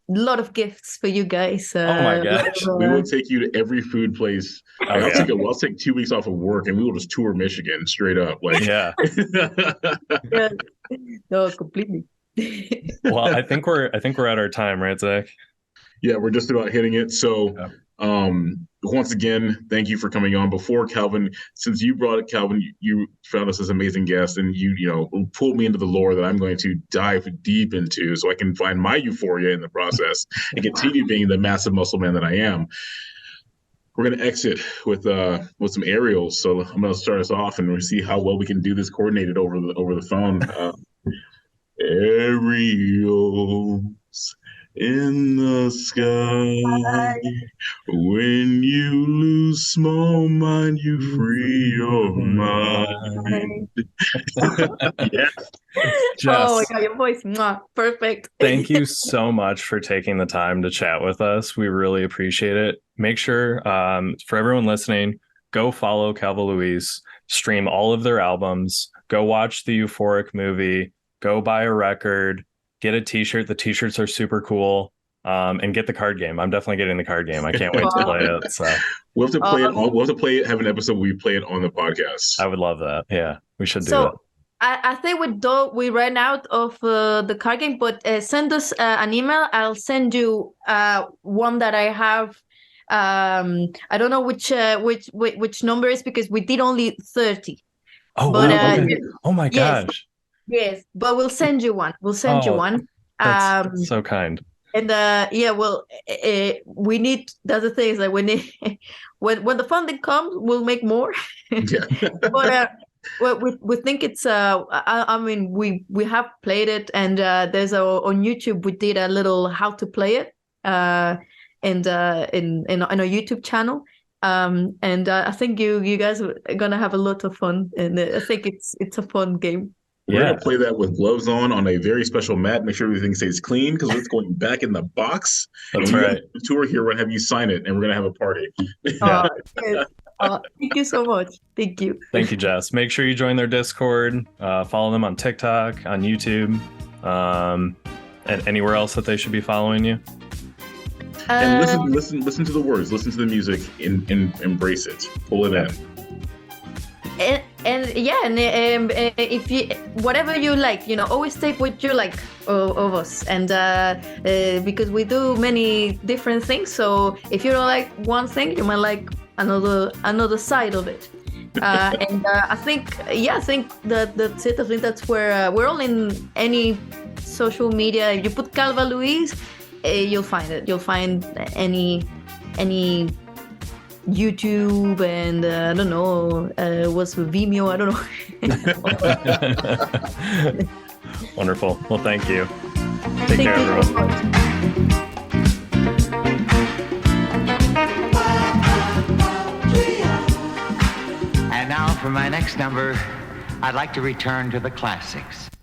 lot of gifts for you guys. Oh my gosh, we will take you to every food place. I'll take 2 weeks off of work, and we will just tour Michigan straight up. Like yeah. No, completely. Well, I think we're at our time, right, Zach? Yeah, we're just about hitting it. So, once again, thank you for coming on. Before Calvin, since you brought it, Calvin, you found us as amazing guests, and you pulled me into the lore that I'm going to dive deep into, so I can find my euphoria in the process and continue being the massive muscle man that I am. we're gonna exit with some aerials. So I'm gonna start us off, and we'll see how well we can do this coordinated over the phone. Aerials in the sky. When you lose small mind, you free your mind. Yes. Jess, Oh my God, your voice, mwah, perfect. thank you so much for taking the time to chat with us. We really appreciate it. Make sure, for everyone listening, go follow Calva Louise, stream all of their albums, go watch the Euphoric movie, go buy a record, get a t-shirt. The t-shirts are super cool. And get the card game. I'm definitely getting the card game. I can't wait to play it. So we'll have to play it. We'll have to play it. Have an episode where we play it on the podcast. I would love that. Yeah, we should do So that. I think we ran out of the card game, but send us an email. I'll send you one that I have. I don't know which number is because we did only 30. Oh, but, wow. Okay. Oh my yes, gosh. Yes, but we'll send you one. We'll send you one. That's so kind. And we need. That's the thing is like when the funding comes, we'll make more. Yeah. But we think it's I mean we have played it, and there's on YouTube we did a little how to play it in our YouTube channel. And I think you guys are gonna have a lot of fun, and I think it's a fun game. We're gonna play that with gloves on a very special mat. Make sure everything stays clean because it's going back in the box. That's right. Tour here, we're gonna have you sign it, and we're gonna have a party. Yeah. Yes. Thank you so much. Thank you. Thank you, Jess. Make sure you join their Discord. Follow them on TikTok, on YouTube, and anywhere else that they should be following you. And listen to the words, listen to the music, and embrace it. Pull it in. And if you whatever you like, always take what you like of us, and because we do many different things, so if you don't like one thing, you might like another side of it. And I think that's it. I think that's where we're all in any social media. If you put Calva Louise, you'll find it. You'll find any YouTube, and I don't know what's Vimeo. I don't know. Wonderful. Well, thank you. Take care, everyone. And now for my next number, I'd like to return to the classics.